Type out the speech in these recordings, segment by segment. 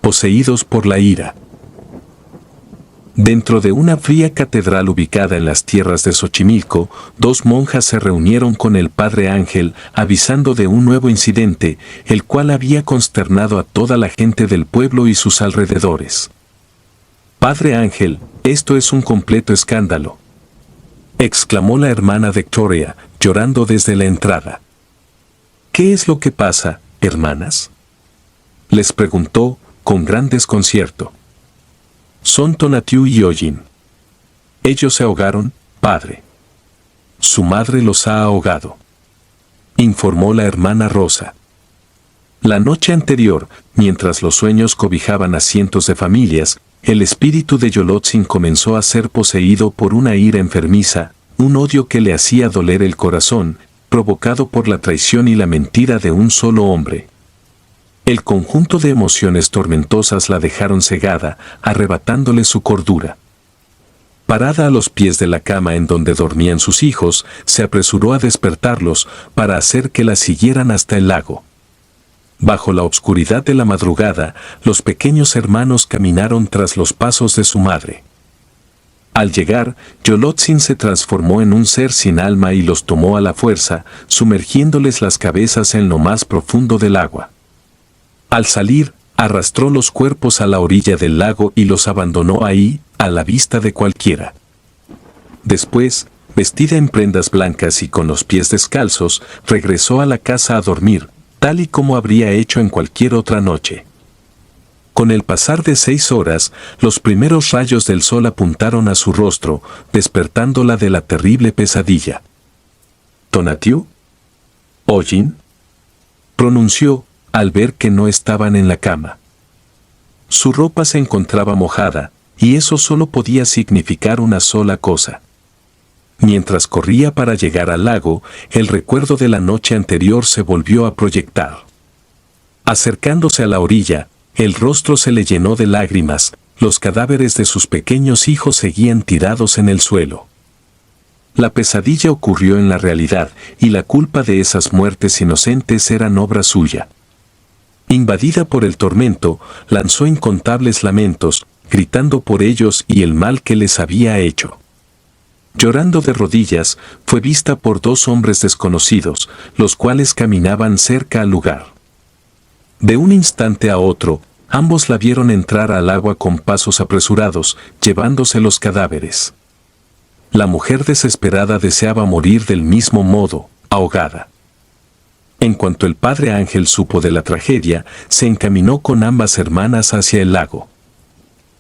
poseídos por la ira. Dentro de una fría catedral ubicada en las tierras de Xochimilco, dos monjas se reunieron con el Padre Ángel avisando de un nuevo incidente, el cual había consternado a toda la gente del pueblo y sus alrededores. «Padre Ángel, esto es un completo escándalo», exclamó la hermana Victoria, llorando desde la entrada. «¿Qué es lo que pasa, hermanas?», les preguntó, con gran desconcierto. «Son Tonatiuh y Ollin. Ellos se ahogaron, padre. Su madre los ha ahogado», informó la hermana Rosa. La noche anterior, mientras los sueños cobijaban a cientos de familias, el espíritu de Yolotzin comenzó a ser poseído por una ira enfermiza, un odio que le hacía doler el corazón, provocado por la traición y la mentira de un solo hombre. El conjunto de emociones tormentosas la dejaron cegada, arrebatándole su cordura. Parada a los pies de la cama en donde dormían sus hijos, se apresuró a despertarlos para hacer que la siguieran hasta el lago. Bajo la obscuridad de la madrugada, los pequeños hermanos caminaron tras los pasos de su madre. Al llegar, Yolotzin se transformó en un ser sin alma y los tomó a la fuerza, sumergiéndoles las cabezas en lo más profundo del agua. Al salir, arrastró los cuerpos a la orilla del lago y los abandonó ahí, a la vista de cualquiera. Después, vestida en prendas blancas y con los pies descalzos, regresó a la casa a dormir, tal y como habría hecho en cualquier otra noche. Con el pasar de 6 horas, los primeros rayos del sol apuntaron a su rostro, despertándola de la terrible pesadilla. «¿Tonatiuh? ¿Ollin?», pronunció, al ver que no estaban en la cama. Su ropa se encontraba mojada, y eso solo podía significar una sola cosa. Mientras corría para llegar al lago, el recuerdo de la noche anterior se volvió a proyectar. Acercándose a la orilla, el rostro se le llenó de lágrimas, los cadáveres de sus pequeños hijos seguían tirados en el suelo. La pesadilla ocurrió en la realidad, y la culpa de esas muertes inocentes era obra suya. Invadida por el tormento, lanzó incontables lamentos, gritando por ellos y el mal que les había hecho. Llorando de rodillas, fue vista por 2 hombres desconocidos, los cuales caminaban cerca al lugar. De un instante a otro, ambos la vieron entrar al agua con pasos apresurados, llevándose los cadáveres. La mujer desesperada deseaba morir del mismo modo, ahogada. En cuanto el Padre Ángel supo de la tragedia, se encaminó con ambas hermanas hacia el lago.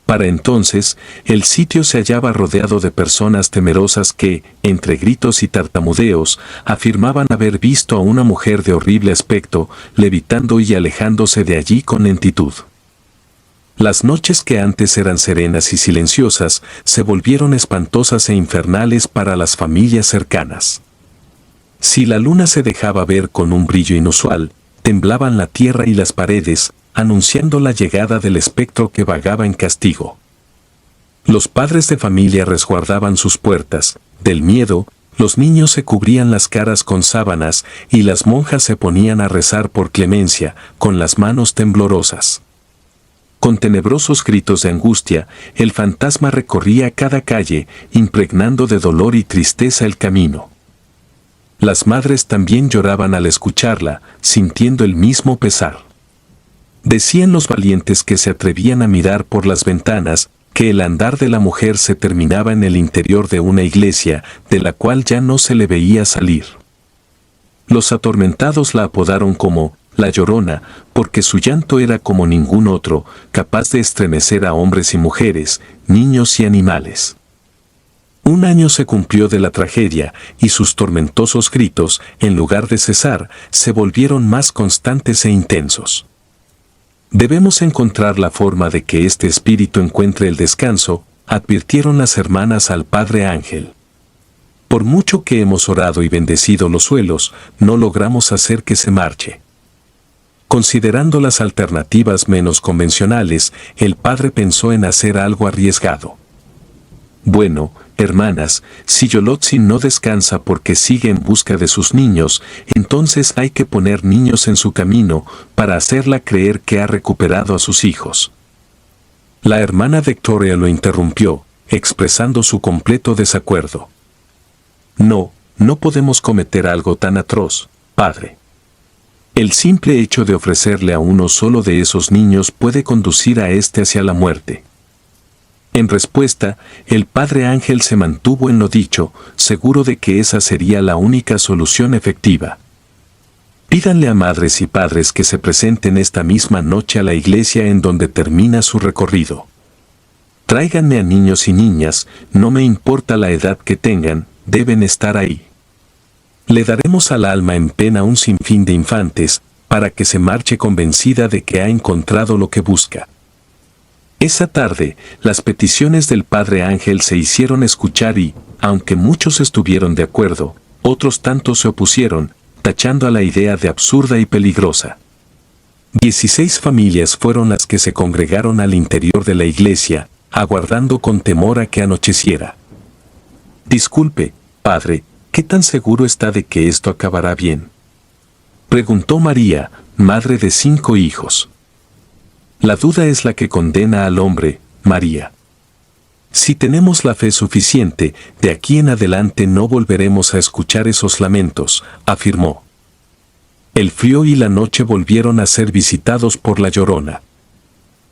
Para entonces, el sitio se hallaba rodeado de personas temerosas que, entre gritos y tartamudeos, afirmaban haber visto a una mujer de horrible aspecto, levitando y alejándose de allí con lentitud. Las noches que antes eran serenas y silenciosas, se volvieron espantosas e infernales para las familias cercanas. Si la luna se dejaba ver con un brillo inusual, temblaban la tierra y las paredes, anunciando la llegada del espectro que vagaba en castigo. Los padres de familia resguardaban sus puertas, del miedo, los niños se cubrían las caras con sábanas y las monjas se ponían a rezar por clemencia, con las manos temblorosas. Con tenebrosos gritos de angustia, el fantasma recorría cada calle, impregnando de dolor y tristeza el camino. Las madres también lloraban al escucharla, sintiendo el mismo pesar. Decían los valientes que se atrevían a mirar por las ventanas, que el andar de la mujer se terminaba en el interior de una iglesia, de la cual ya no se le veía salir. Los atormentados la apodaron como La Llorona, porque su llanto era como ningún otro, capaz de estremecer a hombres y mujeres, niños y animales. 1 año se cumplió de la tragedia, y sus tormentosos gritos, en lugar de cesar, se volvieron más constantes e intensos. Debemos encontrar la forma de que este espíritu encuentre el descanso, advirtieron las hermanas al Padre Ángel. Por mucho que hemos orado y bendecido los suelos, no logramos hacer que se marche. Considerando las alternativas menos convencionales, el padre pensó en hacer algo arriesgado. Bueno, hermanas, si Yolotzin no descansa porque sigue en busca de sus niños, entonces hay que poner niños en su camino para hacerla creer que ha recuperado a sus hijos. La hermana Victoria lo interrumpió, expresando su completo desacuerdo. No, no podemos cometer algo tan atroz, padre. El simple hecho de ofrecerle a uno solo de esos niños puede conducir a éste hacia la muerte. En respuesta, el padre Ángel se mantuvo en lo dicho, seguro de que esa sería la única solución efectiva. Pídanle a madres y padres que se presenten esta misma noche a la iglesia en donde termina su recorrido. Tráiganme a niños y niñas, no me importa la edad que tengan, deben estar ahí. Le daremos al alma en pena un sinfín de infantes, para que se marche convencida de que ha encontrado lo que busca. Esa tarde, las peticiones del padre Ángel se hicieron escuchar y, aunque muchos estuvieron de acuerdo, otros tantos se opusieron, tachando a la idea de absurda y peligrosa. 16 familias fueron las que se congregaron al interior de la iglesia, aguardando con temor a que anocheciera. Disculpe, padre, ¿qué tan seguro está de que esto acabará bien?, preguntó María, madre de 5 hijos. La duda es la que condena al hombre, María. Si tenemos la fe suficiente, de aquí en adelante no volveremos a escuchar esos lamentos, afirmó. El frío y la noche volvieron a ser visitados por la Llorona.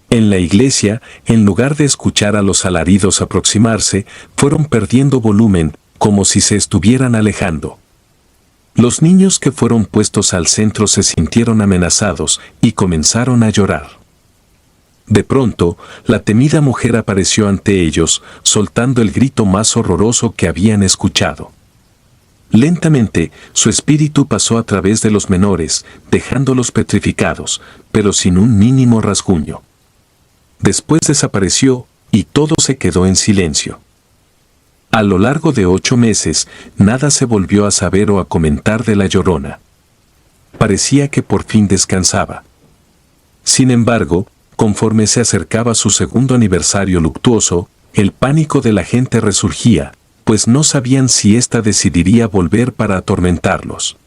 En la iglesia, en lugar de escuchar a los alaridos aproximarse, fueron perdiendo volumen, como si se estuvieran alejando. Los niños que fueron puestos al centro se sintieron amenazados y comenzaron a llorar. De pronto, la temida mujer apareció ante ellos, soltando el grito más horroroso que habían escuchado. Lentamente, su espíritu pasó a través de los menores, dejándolos petrificados, pero sin un mínimo rasguño. Después desapareció, y todo se quedó en silencio. A lo largo de 8 meses, nada se volvió a saber o a comentar de la Llorona. Parecía que por fin descansaba. Sin embargo, conforme se acercaba su segundo aniversario luctuoso, el pánico de la gente resurgía, pues no sabían si ésta decidiría volver para atormentarlos.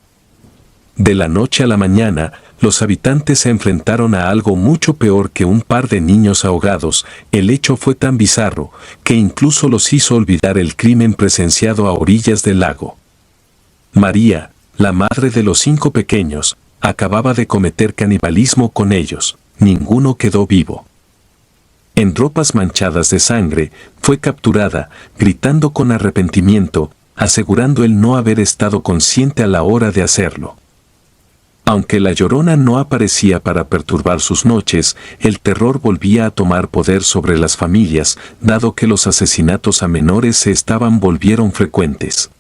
De la noche a la mañana, los habitantes se enfrentaron a algo mucho peor que un par de niños ahogados. El hecho fue tan bizarro, que incluso los hizo olvidar el crimen presenciado a orillas del lago. María, la madre de los 5 pequeños, acababa de cometer canibalismo con ellos. Ninguno quedó vivo. En ropas manchadas de sangre, fue capturada, gritando con arrepentimiento, asegurando el no haber estado consciente a la hora de hacerlo. Aunque la Llorona no aparecía para perturbar sus noches, el terror volvía a tomar poder sobre las familias, dado que los asesinatos a menores volvieron frecuentes.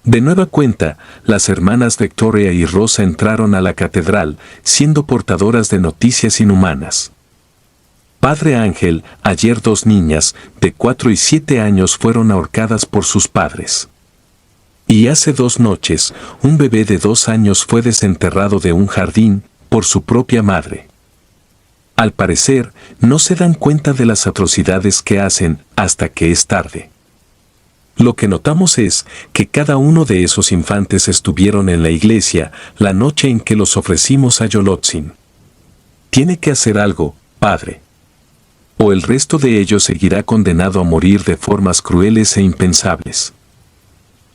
De nueva cuenta, las hermanas Victoria y Rosa entraron a la catedral, siendo portadoras de noticias inhumanas. Padre Ángel, ayer 2 niñas, de 4 y 7 años fueron ahorcadas por sus padres. Y hace 2 noches, un bebé de 2 años fue desenterrado de un jardín, por su propia madre. Al parecer, no se dan cuenta de las atrocidades que hacen, hasta que es tarde. Lo que notamos es que cada uno de esos infantes estuvieron en la iglesia la noche en que los ofrecimos a Yolotzin. Tiene que hacer algo, padre. O el resto de ellos seguirá condenado a morir de formas crueles e impensables.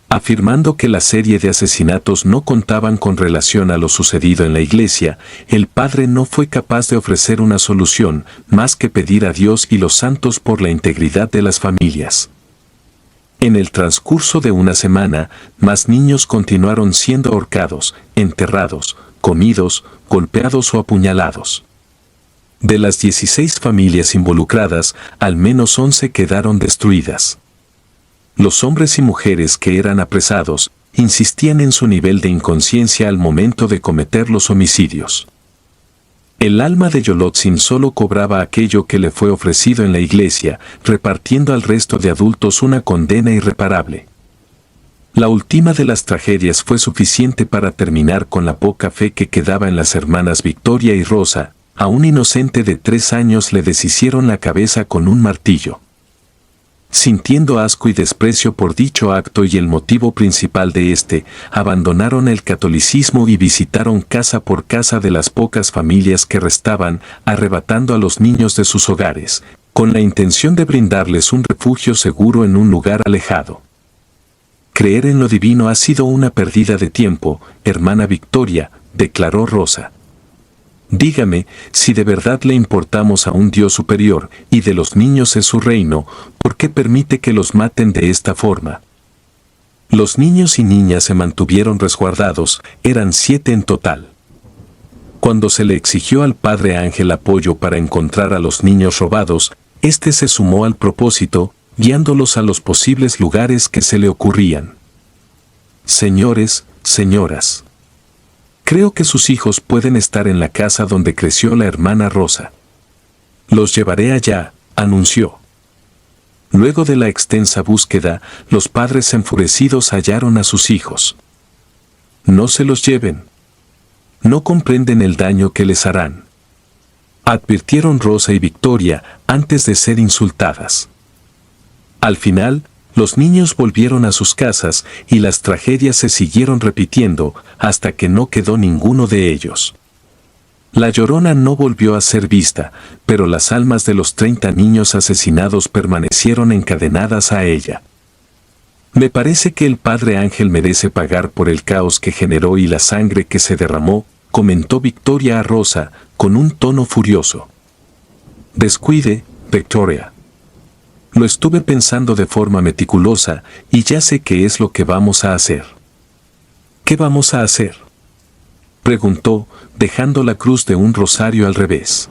Afirmando que la serie de asesinatos no contaban con relación a lo sucedido en la iglesia, el padre no fue capaz de ofrecer una solución más que pedir a Dios y los santos por la integridad de las familias. En el transcurso de una semana, más niños continuaron siendo ahorcados, enterrados, comidos, golpeados o apuñalados. De las 16 familias involucradas, al menos 11 quedaron destruidas. Los hombres y mujeres que eran apresados, insistían en su nivel de inconsciencia al momento de cometer los homicidios. El alma de Yolotzin solo cobraba aquello que le fue ofrecido en la iglesia, repartiendo al resto de adultos una condena irreparable. La última de las tragedias fue suficiente para terminar con la poca fe que quedaba en las hermanas Victoria y Rosa. A un inocente de 3 años le deshicieron la cabeza con un martillo. Sintiendo asco y desprecio por dicho acto y el motivo principal de este, abandonaron el catolicismo y visitaron casa por casa de las pocas familias que restaban, arrebatando a los niños de sus hogares, con la intención de brindarles un refugio seguro en un lugar alejado. Creer en lo divino ha sido una pérdida de tiempo, hermana Victoria, declaró Rosa. Dígame, si de verdad le importamos a un Dios superior y de los niños es su reino, ¿por qué permite que los maten de esta forma? Los niños y niñas se mantuvieron resguardados, eran 7 en total. Cuando se le exigió al padre Ángel apoyo para encontrar a los niños robados, éste se sumó al propósito, guiándolos a los posibles lugares que se le ocurrían. Señores, señoras. Creo que sus hijos pueden estar en la casa donde creció la hermana Rosa. Los llevaré allá, anunció. Luego de la extensa búsqueda, los padres enfurecidos hallaron a sus hijos. No se los lleven. No comprenden el daño que les harán. Advirtieron Rosa y Victoria antes de ser insultadas. Al final, los niños volvieron a sus casas y las tragedias se siguieron repitiendo hasta que no quedó ninguno de ellos. La Llorona no volvió a ser vista, pero las almas de los 30 niños asesinados permanecieron encadenadas a ella. Me parece que el padre Ángel merece pagar por el caos que generó y la sangre que se derramó, comentó Victoria a Rosa, con un tono furioso. Descuide, Victoria. Lo estuve pensando de forma meticulosa y ya sé qué es lo que vamos a hacer. ¿Qué vamos a hacer?, preguntó, dejando la cruz de un rosario al revés.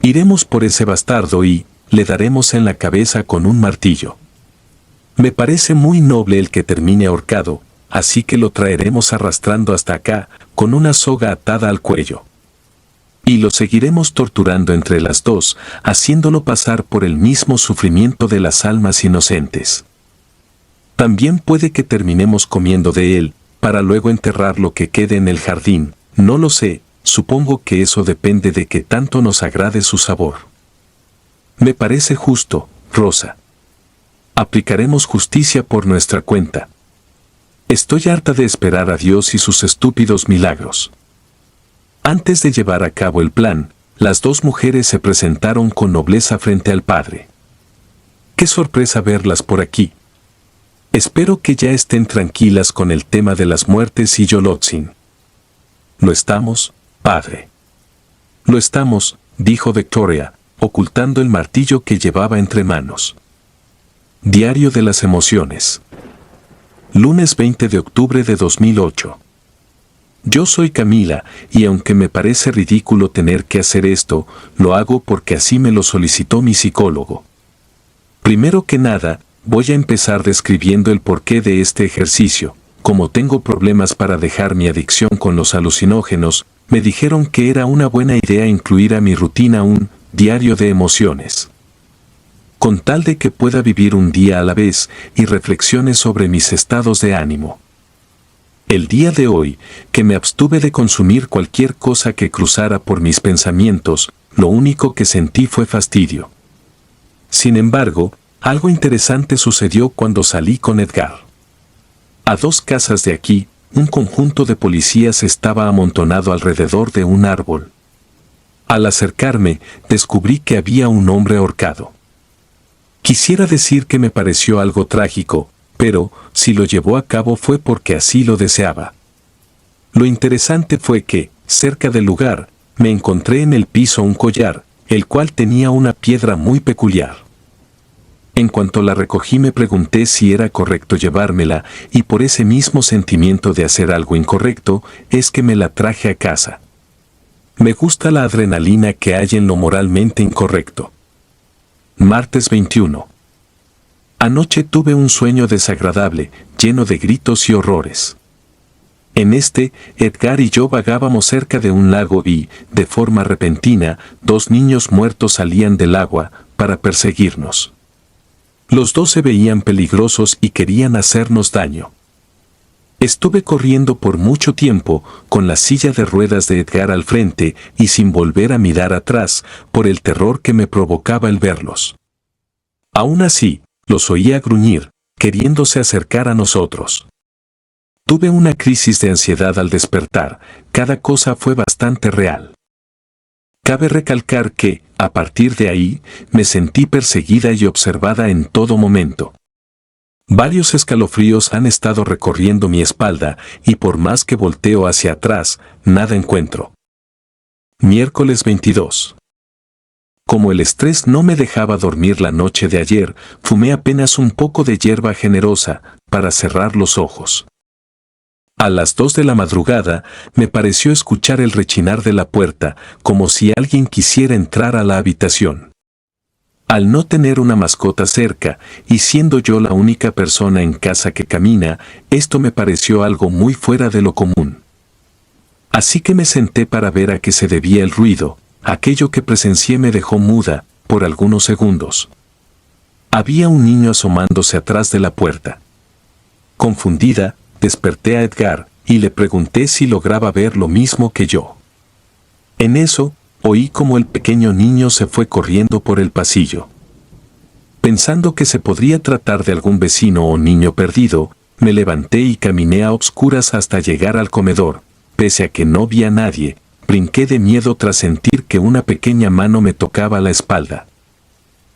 Iremos por ese bastardo y le daremos en la cabeza con un martillo. Me parece muy noble el que termine ahorcado, así que lo traeremos arrastrando hasta acá, con una soga atada al cuello. Y lo seguiremos torturando entre las dos, haciéndolo pasar por el mismo sufrimiento de las almas inocentes. También puede que terminemos comiendo de él, para luego enterrar lo que quede en el jardín, no lo sé, supongo que eso depende de que tanto nos agrade su sabor. Me parece justo, Rosa. Aplicaremos justicia por nuestra cuenta. Estoy harta de esperar a Dios y sus estúpidos milagros. Antes de llevar a cabo el plan, las dos mujeres se presentaron con nobleza frente al padre. ¡Qué sorpresa verlas por aquí! Espero que ya estén tranquilas con el tema de las muertes y Yolotzin. ¿Lo estamos, padre? Lo estamos, dijo Victoria, ocultando el martillo que llevaba entre manos. Diario de las emociones. Lunes 20 de octubre de 2008. Yo soy Camila, y aunque me parece ridículo tener que hacer esto, lo hago porque así me lo solicitó mi psicólogo. Primero que nada, voy a empezar describiendo el porqué de este ejercicio. Como tengo problemas para dejar mi adicción con los alucinógenos, me dijeron que era una buena idea incluir a mi rutina un diario de emociones. Con tal de que pueda vivir un día a la vez y reflexione sobre mis estados de ánimo. El día de hoy, que me abstuve de consumir cualquier cosa que cruzara por mis pensamientos, lo único que sentí fue fastidio. Sin embargo, algo interesante sucedió cuando salí con Edgar. A 2 casas de aquí, un conjunto de policías estaba amontonado alrededor de un árbol. Al acercarme, descubrí que había un hombre ahorcado. Quisiera decir que me pareció algo trágico, pero, si lo llevó a cabo fue porque así lo deseaba. Lo interesante fue que, cerca del lugar, me encontré en el piso un collar, el cual tenía una piedra muy peculiar. En cuanto la recogí me pregunté si era correcto llevármela, y por ese mismo sentimiento de hacer algo incorrecto, es que me la traje a casa. Me gusta la adrenalina que hay en lo moralmente incorrecto. Martes 21. Anoche tuve un sueño desagradable, lleno de gritos y horrores. En este, Edgar y yo vagábamos cerca de un lago y, de forma repentina, 2 niños muertos salían del agua para perseguirnos. Los 2 se veían peligrosos y querían hacernos daño. Estuve corriendo por mucho tiempo, con la silla de ruedas de Edgar al frente y sin volver a mirar atrás, por el terror que me provocaba el verlos. Aún así, los oía gruñir, queriéndose acercar a nosotros. Tuve una crisis de ansiedad al despertar, cada cosa fue bastante real. Cabe recalcar que, a partir de ahí, me sentí perseguida y observada en todo momento. Varios escalofríos han estado recorriendo mi espalda y por más que volteo hacia atrás, nada encuentro. Miércoles 22. Como el estrés no me dejaba dormir la noche de ayer, fumé apenas un poco de hierba generosa para cerrar los ojos. A las 2 de la madrugada, me pareció escuchar el rechinar de la puerta, como si alguien quisiera entrar a la habitación. Al no tener una mascota cerca, y siendo yo la única persona en casa que camina, esto me pareció algo muy fuera de lo común. Así que me senté para ver a qué se debía el ruido. Aquello que presencié me dejó muda, por algunos segundos. Había un niño asomándose atrás de la puerta. Confundida, desperté a Edgar, y le pregunté si lograba ver lo mismo que yo. En eso, oí como el pequeño niño se fue corriendo por el pasillo. Pensando que se podría tratar de algún vecino o niño perdido, me levanté y caminé a obscuras hasta llegar al comedor. Pese a que no vi a nadie, brinqué de miedo tras sentir que una pequeña mano me tocaba la espalda.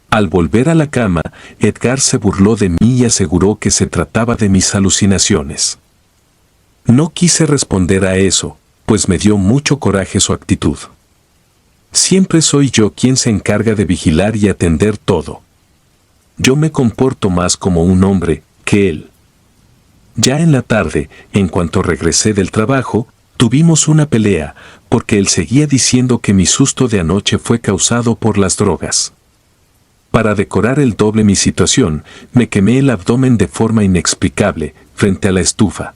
Al volver a la cama, Edgar se burló de mí y aseguró que se trataba de mis alucinaciones. No quise responder a eso, pues me dio mucho coraje su actitud. Siempre soy yo quien se encarga de vigilar y atender todo. Yo me comporto más como un hombre que él. Ya en la tarde, en cuanto regresé del trabajo, tuvimos una pelea, porque él seguía diciendo que mi susto de anoche fue causado por las drogas. Para decorar el doble mi situación, me quemé el abdomen de forma inexplicable, frente a la estufa.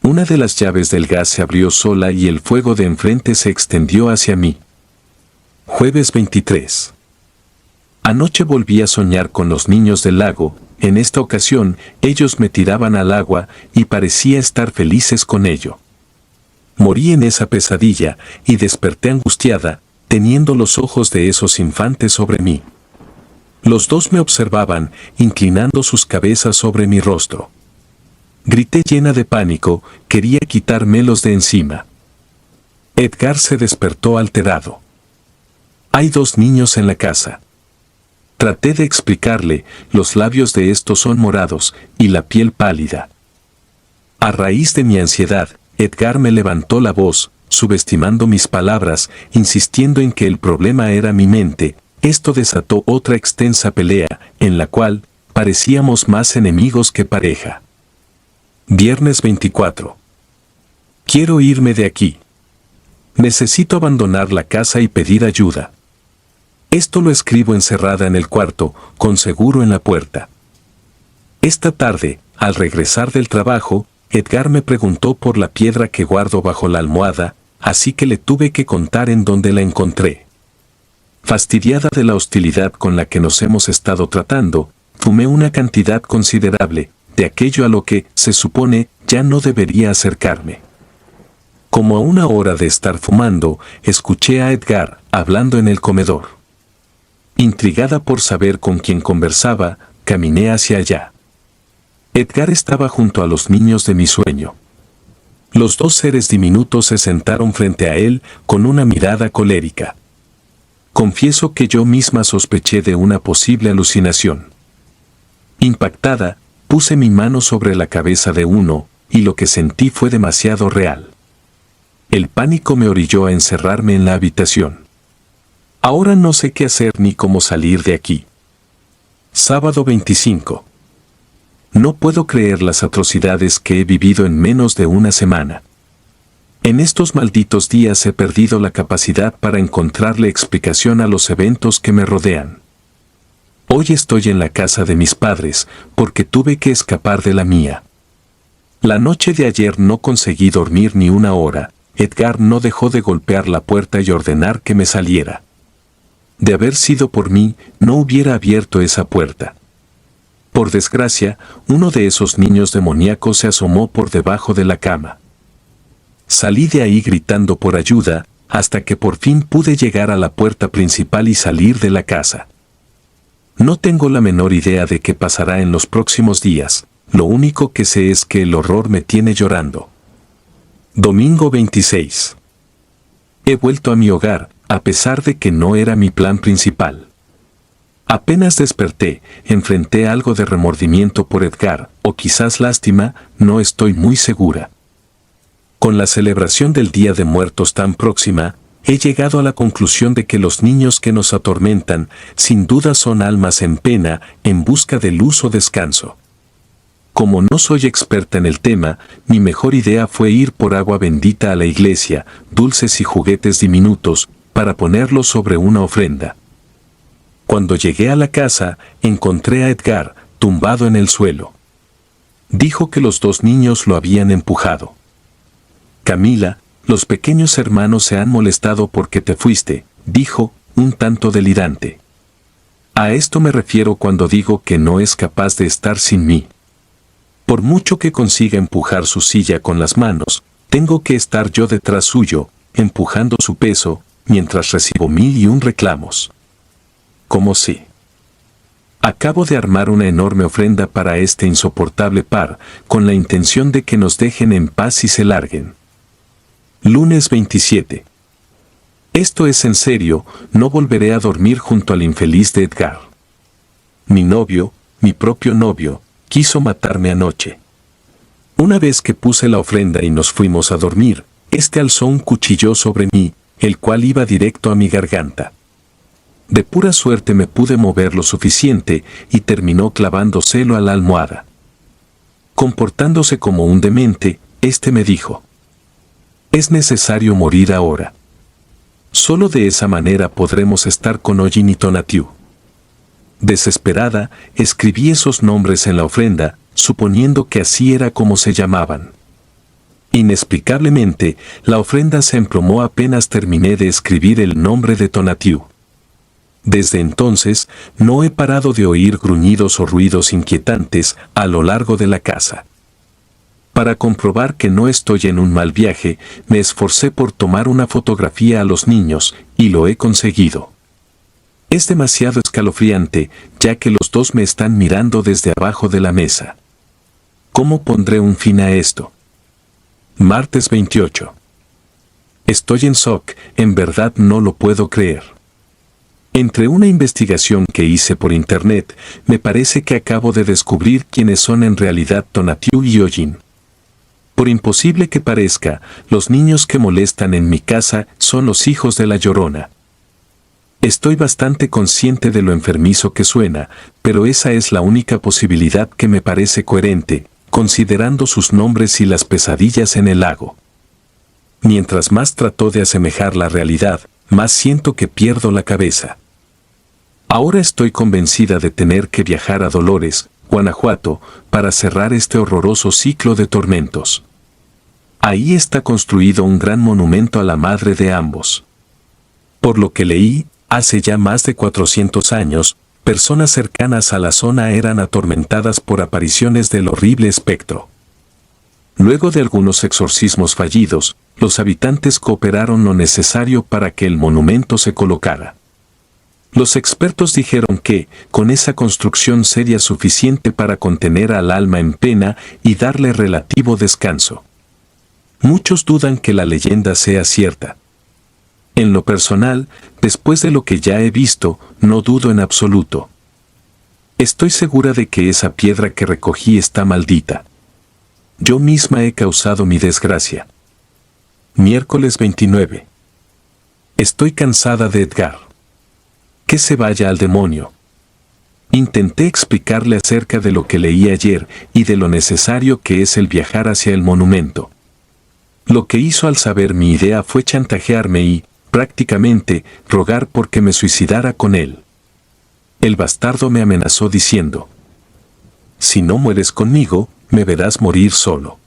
Una de las llaves del gas se abrió sola y el fuego de enfrente se extendió hacia mí. Jueves 23. Anoche volví a soñar con los niños del lago. En esta ocasión, ellos me tiraban al agua y parecía estar felices con ello. Morí en esa pesadilla y desperté angustiada, teniendo los ojos de esos infantes sobre mí. Los dos me observaban, inclinando sus cabezas sobre mi rostro. Grité llena de pánico, quería quitármelos de encima. Edgar se despertó alterado. Hay 2 niños en la casa. Traté de explicarle, los labios de estos son morados y la piel pálida. A raíz de mi ansiedad, Edgar me levantó la voz, subestimando mis palabras, insistiendo en que el problema era mi mente. Esto desató otra extensa pelea, en la cual parecíamos más enemigos que pareja. Viernes 24. Quiero irme de aquí. Necesito abandonar la casa y pedir ayuda. Esto lo escribo encerrada en el cuarto, con seguro en la puerta. Esta tarde, al regresar del trabajo, Edgar me preguntó por la piedra que guardo bajo la almohada, así que le tuve que contar en dónde la encontré. Fastidiada de la hostilidad con la que nos hemos estado tratando, fumé una cantidad considerable de aquello a lo que, se supone, ya no debería acercarme. Como a 1 hora de estar fumando, escuché a Edgar hablando en el comedor. Intrigada por saber con quién conversaba, caminé hacia allá. Edgar estaba junto a los niños de mi sueño. Los 2 seres diminutos se sentaron frente a él con una mirada colérica. Confieso que yo misma sospeché de una posible alucinación. Impactada, puse mi mano sobre la cabeza de uno, y lo que sentí fue demasiado real. El pánico me orilló a encerrarme en la habitación. Ahora no sé qué hacer ni cómo salir de aquí. Sábado 25. No puedo creer las atrocidades que he vivido en menos de una semana. En estos malditos días he perdido la capacidad para encontrarle explicación a los eventos que me rodean. Hoy estoy en la casa de mis padres, porque tuve que escapar de la mía. La noche de ayer no conseguí dormir ni 1 hora. Edgar no dejó de golpear la puerta y ordenar que me saliera. De haber sido por mí, no hubiera abierto esa puerta. Por desgracia, uno de esos niños demoníacos se asomó por debajo de la cama. Salí de ahí gritando por ayuda, hasta que por fin pude llegar a la puerta principal y salir de la casa. No tengo la menor idea de qué pasará en los próximos días, lo único que sé es que el horror me tiene llorando. Domingo 26. He vuelto a mi hogar, a pesar de que no era mi plan principal. Apenas desperté, enfrenté algo de remordimiento por Edgar, o quizás lástima, no estoy muy segura. Con la celebración del Día de Muertos tan próxima, he llegado a la conclusión de que los niños que nos atormentan, sin duda son almas en pena, en busca de luz o descanso. Como no soy experta en el tema, mi mejor idea fue ir por agua bendita a la iglesia, dulces y juguetes diminutos, para ponerlos sobre una ofrenda. Cuando llegué a la casa, encontré a Edgar, tumbado en el suelo. Dijo que los dos niños lo habían empujado. Camila, los pequeños hermanos se han molestado porque te fuiste, dijo, un tanto delirante. A esto me refiero cuando digo que no es capaz de estar sin mí. Por mucho que consiga empujar su silla con las manos, tengo que estar yo detrás suyo, empujando su peso, mientras recibo 1001 reclamos. ¿Cómo sé? Acabo de armar una enorme ofrenda para este insoportable par, con la intención de que nos dejen en paz y se larguen. Lunes 27. Esto es en serio, no volveré a dormir junto al infeliz de Edgar. Mi novio, mi propio novio, quiso matarme anoche. Una vez que puse la ofrenda y nos fuimos a dormir, este alzó un cuchillo sobre mí, el cual iba directo a mi garganta. De pura suerte me pude mover lo suficiente y terminó clavándoselo a la almohada. Comportándose como un demente, este me dijo: es necesario morir ahora. Solo de esa manera podremos estar con Ojin y Tonatiuh. Desesperada, escribí esos nombres en la ofrenda, suponiendo que así era como se llamaban. Inexplicablemente, la ofrenda se emplomó apenas terminé de escribir el nombre de Tonatiuh. Desde entonces, no he parado de oír gruñidos o ruidos inquietantes a lo largo de la casa. Para comprobar que no estoy en un mal viaje, me esforcé por tomar una fotografía a los niños, y lo he conseguido. Es demasiado escalofriante, ya que los dos me están mirando desde abajo de la mesa. ¿Cómo pondré un fin a esto? Martes 28. Estoy en shock, en verdad no lo puedo creer. Entre una investigación que hice por internet, me parece que acabo de descubrir quiénes son en realidad Tonatiuh y Ojin. Por imposible que parezca, los niños que molestan en mi casa son los hijos de la Llorona. Estoy bastante consciente de lo enfermizo que suena, pero esa es la única posibilidad que me parece coherente, considerando sus nombres y las pesadillas en el lago. Mientras más trato de asemejar la realidad, más siento que pierdo la cabeza. Ahora estoy convencida de tener que viajar a Dolores, Guanajuato, para cerrar este horroroso ciclo de tormentos. Ahí está construido un gran monumento a la madre de ambos. Por lo que leí, hace ya más de 400 años, personas cercanas a la zona eran atormentadas por apariciones del horrible espectro. Luego de algunos exorcismos fallidos, los habitantes cooperaron lo necesario para que el monumento se colocara. Los expertos dijeron que, con esa construcción sería suficiente para contener al alma en pena y darle relativo descanso. Muchos dudan que la leyenda sea cierta. En lo personal, después de lo que ya he visto, no dudo en absoluto. Estoy segura de que esa piedra que recogí está maldita. Yo misma he causado mi desgracia. Miércoles 29. Estoy cansada de Edgar. Que se vaya al demonio. Intenté explicarle acerca de lo que leí ayer y de lo necesario que es el viajar hacia el monumento. Lo que hizo al saber mi idea fue chantajearme y, prácticamente, rogar porque me suicidara con él. El bastardo me amenazó diciendo: si no mueres conmigo, me verás morir solo.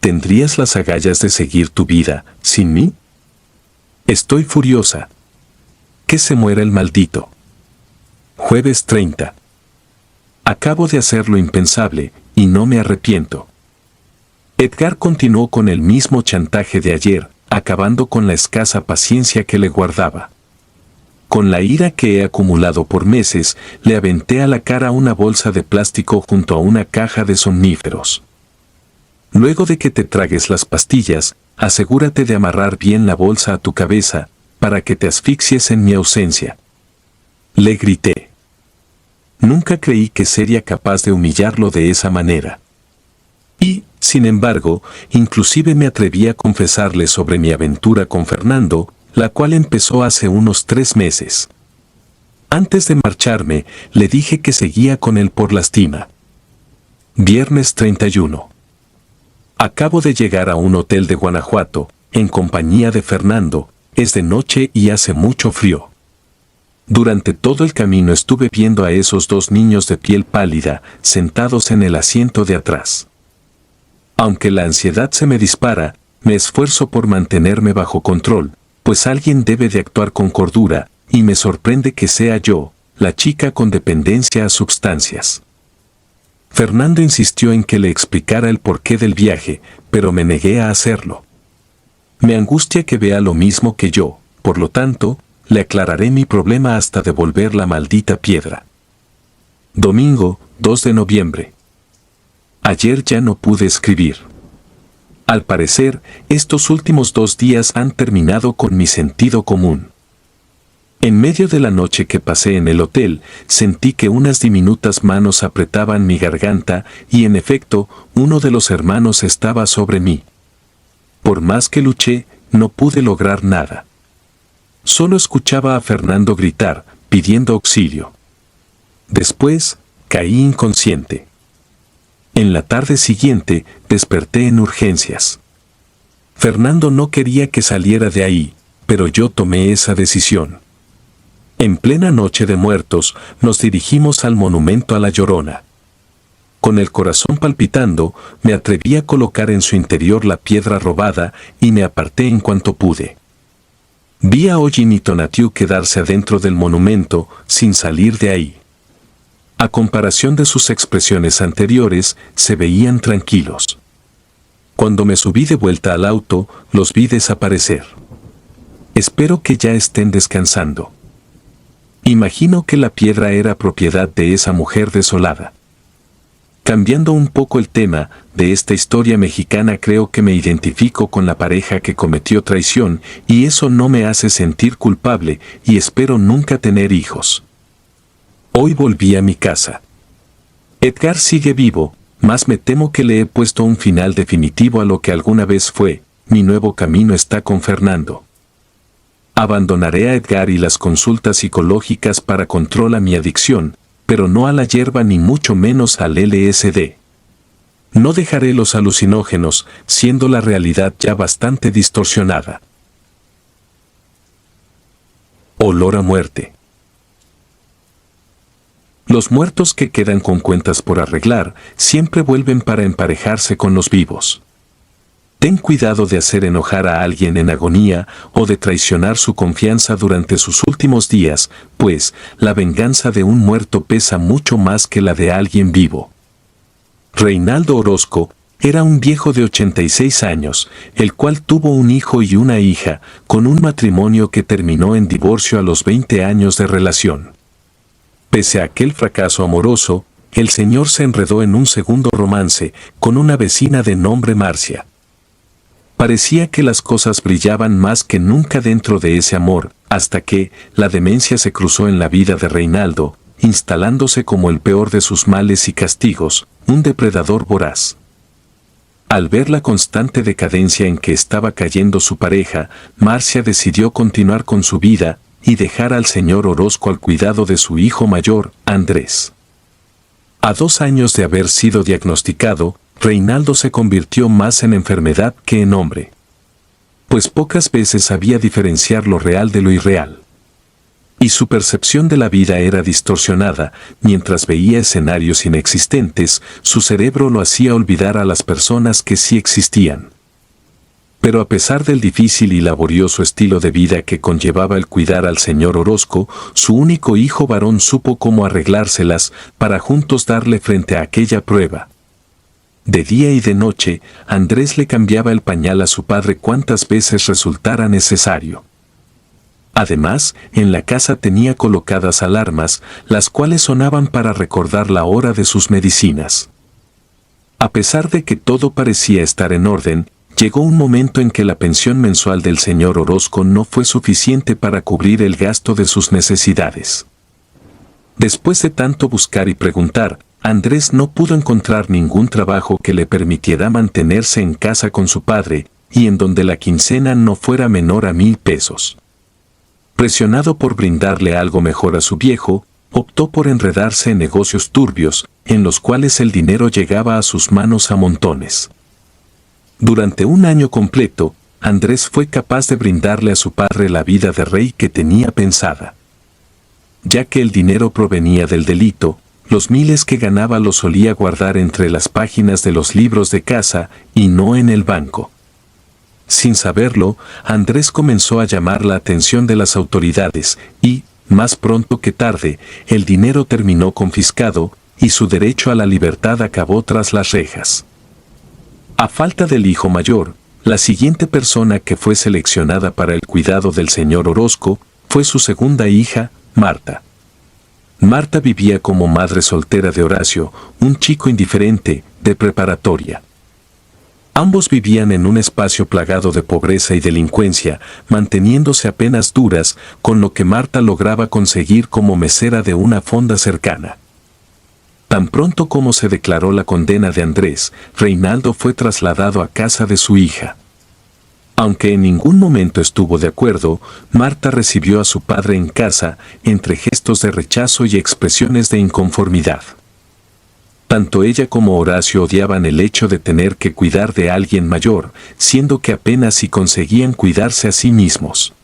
¿Tendrías las agallas de seguir tu vida sin mí? Estoy furiosa. Que se muera el maldito. Jueves 30. Acabo de hacer lo impensable, y no me arrepiento. Edgar continuó con el mismo chantaje de ayer, acabando con la escasa paciencia que le guardaba. Con la ira que he acumulado por meses, le aventé a la cara una bolsa de plástico junto a una caja de somníferos. Luego de que te tragues las pastillas, asegúrate de amarrar bien la bolsa a tu cabeza, para que te asfixies en mi ausencia. Le grité. Nunca creí que sería capaz de humillarlo de esa manera. Y, sin embargo, inclusive me atreví a confesarle sobre mi aventura con Fernando, la cual empezó hace unos 3 meses. Antes de marcharme, le dije que seguía con él por lastima. Viernes 31. Acabo de llegar a un hotel de Guanajuato, en compañía de Fernando. Es de noche y hace mucho frío. Durante todo el camino estuve viendo a esos 2 niños de piel pálida, sentados en el asiento de atrás. Aunque la ansiedad se me dispara, me esfuerzo por mantenerme bajo control, pues alguien debe de actuar con cordura, y me sorprende que sea yo, la chica con dependencia a sustancias. Fernando insistió en que le explicara el porqué del viaje, pero me negué a hacerlo. Me angustia que vea lo mismo que yo, por lo tanto, le aclararé mi problema hasta devolver la maldita piedra. Domingo, 2 de noviembre. Ayer ya no pude escribir. Al parecer, estos últimos 2 días han terminado con mi sentido común. En medio de la noche que pasé en el hotel, sentí que unas diminutas manos apretaban mi garganta y en efecto, uno de los hermanos estaba sobre mí. Por más que luché, no pude lograr nada. Solo escuchaba a Fernando gritar, pidiendo auxilio. Después, caí inconsciente. En la tarde siguiente, desperté en urgencias. Fernando no quería que saliera de ahí, pero yo tomé esa decisión. En plena noche de muertos, nos dirigimos al monumento a la Llorona. Con el corazón palpitando, me atreví a colocar en su interior la piedra robada y me aparté en cuanto pude. Vi a Ollin y Tonatiuh quedarse adentro del monumento, sin salir de ahí. A comparación de sus expresiones anteriores, se veían tranquilos. Cuando me subí de vuelta al auto, los vi desaparecer. Espero que ya estén descansando. Imagino que la piedra era propiedad de esa mujer desolada. Cambiando un poco el tema de esta historia mexicana, creo que me identifico con la pareja que cometió traición y eso no me hace sentir culpable y espero nunca tener hijos. Hoy volví a mi casa. Edgar sigue vivo, mas me temo que le he puesto un final definitivo a lo que alguna vez fue. Mi nuevo camino está con Fernando. Abandonaré a Edgar y las consultas psicológicas para controlar mi adicción, pero no a la hierba ni mucho menos al LSD. No dejaré los alucinógenos, siendo la realidad ya bastante distorsionada. Olor a muerte. Los muertos que quedan con cuentas por arreglar siempre vuelven para emparejarse con los vivos. Ten cuidado de hacer enojar a alguien en agonía o de traicionar su confianza durante sus últimos días, pues la venganza de un muerto pesa mucho más que la de alguien vivo. Reinaldo Orozco era un viejo de 86 años, el cual tuvo un hijo y una hija, con un matrimonio que terminó en divorcio a los 20 años de relación. Pese a aquel fracaso amoroso, el señor se enredó en un segundo romance con una vecina de nombre Marcia. Parecía que las cosas brillaban más que nunca dentro de ese amor, hasta que la demencia se cruzó en la vida de Reinaldo, instalándose como el peor de sus males y castigos, un depredador voraz. Al ver la constante decadencia en que estaba cayendo su pareja, Marcia decidió continuar con su vida y dejar al señor Orozco al cuidado de su hijo mayor, Andrés. A 2 años de haber sido diagnosticado, Reinaldo se convirtió más en enfermedad que en hombre. Pues pocas veces sabía diferenciar lo real de lo irreal. Y su percepción de la vida era distorsionada, mientras veía escenarios inexistentes, su cerebro lo hacía olvidar a las personas que sí existían. Pero a pesar del difícil y laborioso estilo de vida que conllevaba el cuidar al señor Orozco, su único hijo varón supo cómo arreglárselas para juntos darle frente a aquella prueba. De día y de noche, Andrés le cambiaba el pañal a su padre cuantas veces resultara necesario. Además, en la casa tenía colocadas alarmas, las cuales sonaban para recordar la hora de sus medicinas. A pesar de que todo parecía estar en orden, llegó un momento en que la pensión mensual del señor Orozco no fue suficiente para cubrir el gasto de sus necesidades. Después de tanto buscar y preguntar, Andrés no pudo encontrar ningún trabajo que le permitiera mantenerse en casa con su padre, y en donde la quincena no fuera menor a 1,000 pesos. Presionado por brindarle algo mejor a su viejo, optó por enredarse en negocios turbios, en los cuales el dinero llegaba a sus manos a montones. Durante un año completo, Andrés fue capaz de brindarle a su padre la vida de rey que tenía pensada. Ya que el dinero provenía del delito, los miles que ganaba los solía guardar entre las páginas de los libros de casa y no en el banco. Sin saberlo, Andrés comenzó a llamar la atención de las autoridades y, más pronto que tarde, el dinero terminó confiscado y su derecho a la libertad acabó tras las rejas. A falta del hijo mayor, la siguiente persona que fue seleccionada para el cuidado del señor Orozco fue su segunda hija, Marta. Marta vivía como madre soltera de Horacio, un chico indiferente, de preparatoria. Ambos vivían en un espacio plagado de pobreza y delincuencia, manteniéndose apenas duras, con lo que Marta lograba conseguir como mesera de una fonda cercana. Tan pronto como se declaró la condena de Andrés, Reinaldo fue trasladado a casa de su hija. Aunque en ningún momento estuvo de acuerdo, Marta recibió a su padre en casa, entre gestos de rechazo y expresiones de inconformidad. Tanto ella como Horacio odiaban el hecho de tener que cuidar de alguien mayor, siendo que apenas si conseguían cuidarse a sí mismos.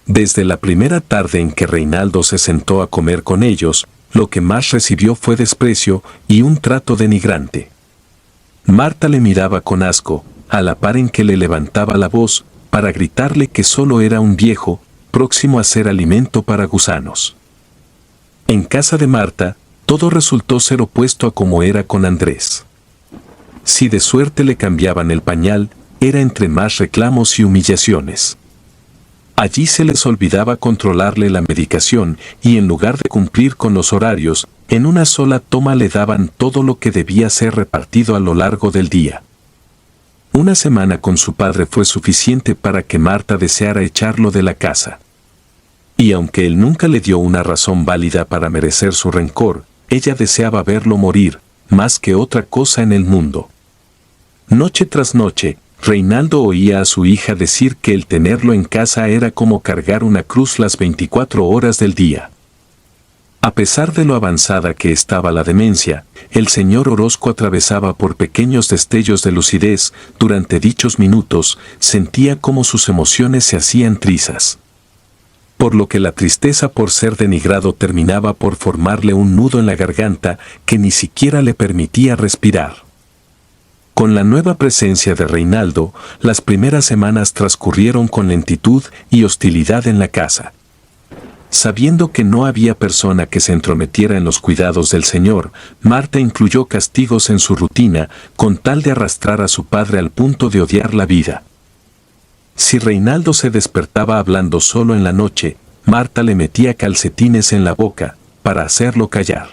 Desde la primera tarde en que Reinaldo se sentó a comer con ellos, lo que más recibió fue desprecio y un trato denigrante. Marta le miraba con asco, a la par en que le levantaba la voz, para gritarle que solo era un viejo, próximo a ser alimento para gusanos. En casa de Marta, todo resultó ser opuesto a como era con Andrés. Si de suerte le cambiaban el pañal, era entre más reclamos y humillaciones. Allí se les olvidaba controlarle la medicación y en lugar de cumplir con los horarios, en una sola toma le daban todo lo que debía ser repartido a lo largo del día. Una semana con su padre fue suficiente para que Marta deseara echarlo de la casa. Y aunque él nunca le dio una razón válida para merecer su rencor, ella deseaba verlo morir, más que otra cosa en el mundo. Noche tras noche, Reinaldo oía a su hija decir que el tenerlo en casa era como cargar una cruz las 24 horas del día. A pesar de lo avanzada que estaba la demencia, el señor Orozco atravesaba por pequeños destellos de lucidez. Durante dichos minutos, sentía cómo sus emociones se hacían trizas. Por lo que la tristeza por ser denigrado terminaba por formarle un nudo en la garganta que ni siquiera le permitía respirar. Con la nueva presencia de Reinaldo, las primeras semanas transcurrieron con lentitud y hostilidad en la casa. Sabiendo que no había persona que se entrometiera en los cuidados del señor, Marta incluyó castigos en su rutina con tal de arrastrar a su padre al punto de odiar la vida. Si Reinaldo se despertaba hablando solo en la noche, Marta le metía calcetines en la boca para hacerlo callar.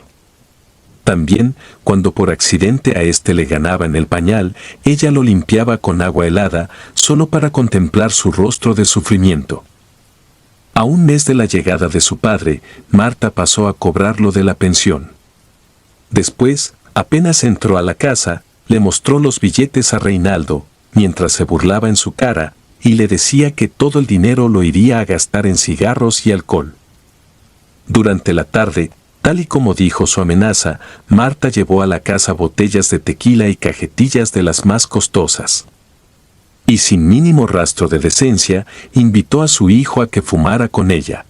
También, cuando por accidente a éste le ganaba en el pañal, ella lo limpiaba con agua helada, solo para contemplar su rostro de sufrimiento. A un mes de la llegada de su padre, Marta pasó a cobrarlo de la pensión. Después, apenas entró a la casa, le mostró los billetes a Reinaldo, mientras se burlaba en su cara, y le decía que todo el dinero lo iría a gastar en cigarros y alcohol. Durante la tarde, tal y como dijo su amenaza, Marta llevó a la casa botellas de tequila y cajetillas de las más costosas. Y sin mínimo rastro de decencia, invitó a su hijo a que fumara con ella.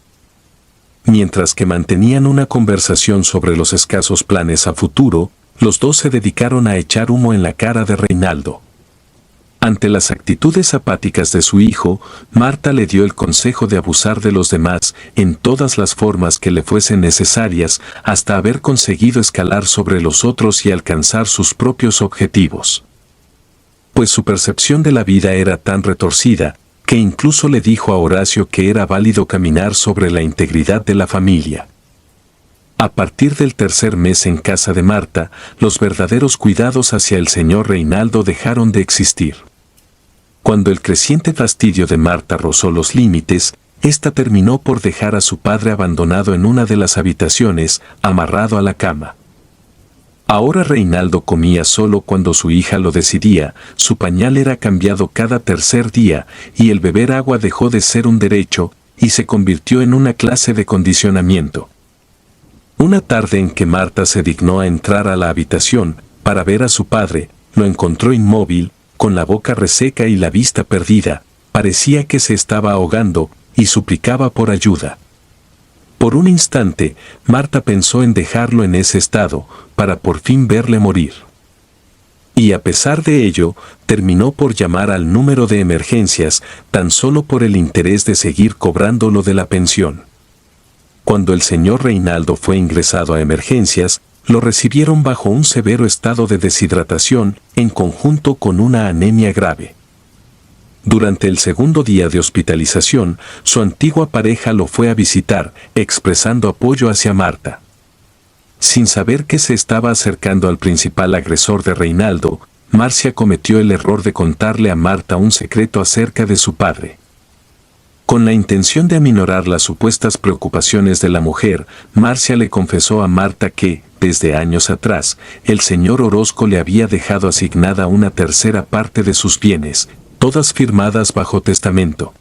Mientras que mantenían una conversación sobre los escasos planes a futuro, los dos se dedicaron a echar humo en la cara de Reinaldo. Ante las actitudes apáticas de su hijo, Marta le dio el consejo de abusar de los demás en todas las formas que le fuesen necesarias hasta haber conseguido escalar sobre los otros y alcanzar sus propios objetivos. Pues su percepción de la vida era tan retorcida, que incluso le dijo a Horacio que era válido caminar sobre la integridad de la familia. A partir del tercer mes en casa de Marta, los verdaderos cuidados hacia el señor Reinaldo dejaron de existir. Cuando el creciente fastidio de Marta rozó los límites, ésta terminó por dejar a su padre abandonado en una de las habitaciones, amarrado a la cama. Ahora Reinaldo comía solo cuando su hija lo decidía, su pañal era cambiado cada tercer día, y el beber agua dejó de ser un derecho, y se convirtió en una clase de condicionamiento. Una tarde en que Marta se dignó a entrar a la habitación, para ver a su padre, lo encontró inmóvil, con la boca reseca y la vista perdida, parecía que se estaba ahogando, y suplicaba por ayuda. Por un instante, Marta pensó en dejarlo en ese estado, para por fin verle morir. Y a pesar de ello, terminó por llamar al número de emergencias, tan solo por el interés de seguir cobrando lo de la pensión. Cuando el señor Reinaldo fue ingresado a emergencias, lo recibieron bajo un severo estado de deshidratación, en conjunto con una anemia grave. Durante el segundo día de hospitalización, su antigua pareja lo fue a visitar, expresando apoyo hacia Marta. Sin saber que se estaba acercando al principal agresor de Reinaldo, Marcia cometió el error de contarle a Marta un secreto acerca de su padre. Con la intención de aminorar las supuestas preocupaciones de la mujer, Marcia le confesó a Marta que, desde años atrás, el señor Orozco le había dejado asignada una tercera parte de sus bienes, todas firmadas bajo testamento.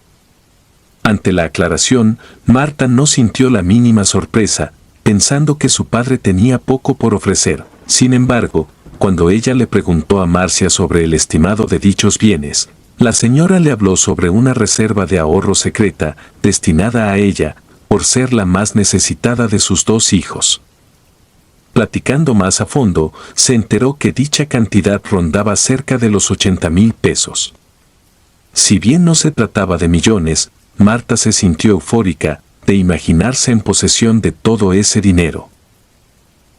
Ante la aclaración, Marta no sintió la mínima sorpresa, pensando que su padre tenía poco por ofrecer. Sin embargo, cuando ella le preguntó a Marcia sobre el estimado de dichos bienes, la señora le habló sobre una reserva de ahorro secreta, destinada a ella, por ser la más necesitada de sus dos hijos. Platicando más a fondo, se enteró que dicha cantidad rondaba cerca de los 80,000 pesos. Si bien no se trataba de millones, Marta se sintió eufórica de imaginarse en posesión de todo ese dinero.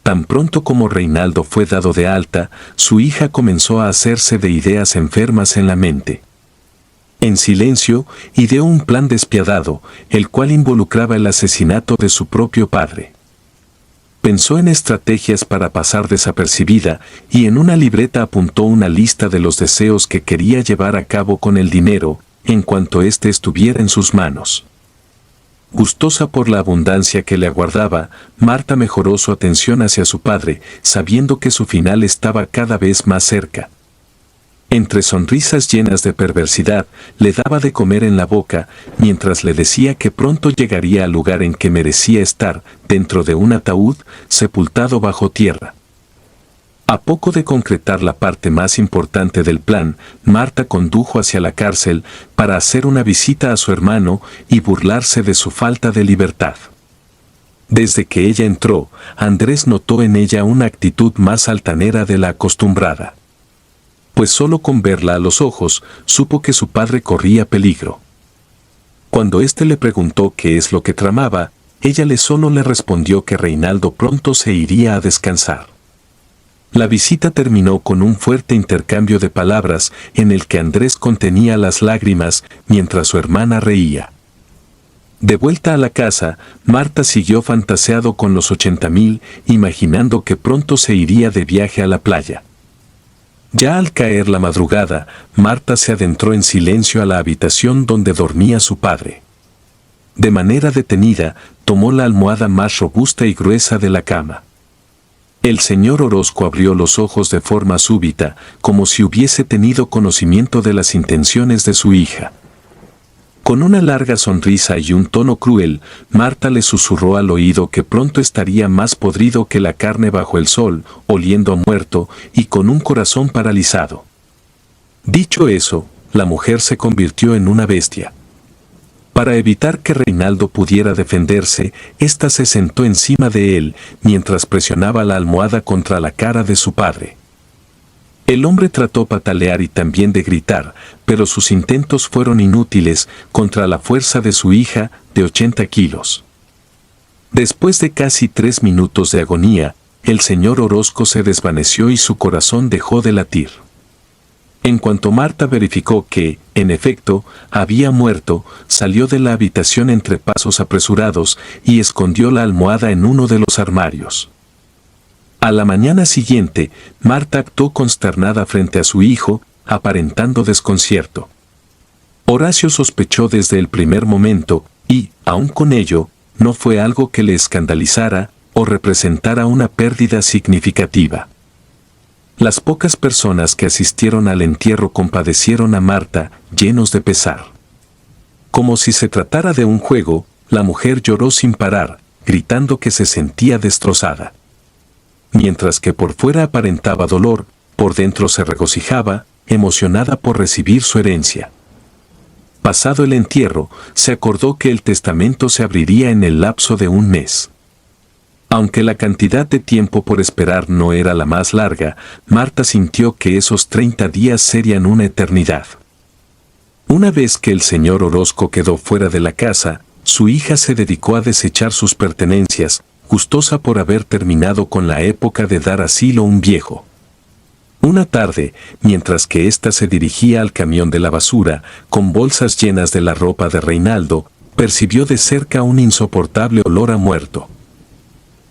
Tan pronto como Reinaldo fue dado de alta, su hija comenzó a hacerse de ideas enfermas en la mente. En silencio, ideó un plan despiadado, el cual involucraba el asesinato de su propio padre. Pensó en estrategias para pasar desapercibida y en una libreta apuntó una lista de los deseos que quería llevar a cabo con el dinero, en cuanto éste estuviera en sus manos. Gustosa por la abundancia que le aguardaba, Marta mejoró su atención hacia su padre, sabiendo que su final estaba cada vez más cerca. Entre sonrisas llenas de perversidad, le daba de comer en la boca, mientras le decía que pronto llegaría al lugar en que merecía estar, dentro de un ataúd, sepultado bajo tierra. A poco de concretar la parte más importante del plan, Marta condujo hacia la cárcel para hacer una visita a su hermano y burlarse de su falta de libertad. Desde que ella entró, Andrés notó en ella una actitud más altanera de la acostumbrada. Pues solo con verla a los ojos, supo que su padre corría peligro. Cuando éste le preguntó qué es lo que tramaba, ella solo le respondió que Reinaldo pronto se iría a descansar. La visita terminó con un fuerte intercambio de palabras en el que Andrés contenía las lágrimas mientras su hermana reía. De vuelta a la casa, Marta siguió fantaseado con los 80,000, imaginando que pronto se iría de viaje a la playa. Ya al caer la madrugada, Marta se adentró en silencio a la habitación donde dormía su padre. De manera detenida, tomó la almohada más robusta y gruesa de la cama. El señor Orozco abrió los ojos de forma súbita, como si hubiese tenido conocimiento de las intenciones de su hija. Con una larga sonrisa y un tono cruel, Marta le susurró al oído que pronto estaría más podrido que la carne bajo el sol, oliendo a muerto y con un corazón paralizado. Dicho eso, la mujer se convirtió en una bestia. Para evitar que Reinaldo pudiera defenderse, ésta se sentó encima de él, mientras presionaba la almohada contra la cara de su padre. El hombre trató patalear y también de gritar, pero sus intentos fueron inútiles contra la fuerza de su hija, de 80 kilos. Después de casi 3 minutos de agonía, el señor Orozco se desvaneció y su corazón dejó de latir. En cuanto Marta verificó que, en efecto, había muerto, salió de la habitación entre pasos apresurados y escondió la almohada en uno de los armarios. A la mañana siguiente, Marta actuó consternada frente a su hijo, aparentando desconcierto. Horacio sospechó desde el primer momento, y, aun con ello, no fue algo que le escandalizara o representara una pérdida significativa. Las pocas personas que asistieron al entierro compadecieron a Marta, llenos de pesar. Como si se tratara de un juego, la mujer lloró sin parar, gritando que se sentía destrozada. Mientras que por fuera aparentaba dolor, por dentro se regocijaba, emocionada por recibir su herencia. Pasado el entierro, se acordó que el testamento se abriría en el lapso de un mes. Aunque la cantidad de tiempo por esperar no era la más larga, Marta sintió que esos 30 días serían una eternidad. Una vez que el señor Orozco quedó fuera de la casa, su hija se dedicó a desechar sus pertenencias, gustosa por haber terminado con la época de dar asilo a un viejo. Una tarde, mientras que ésta se dirigía al camión de la basura, con bolsas llenas de la ropa de Reinaldo, percibió de cerca un insoportable olor a muerto.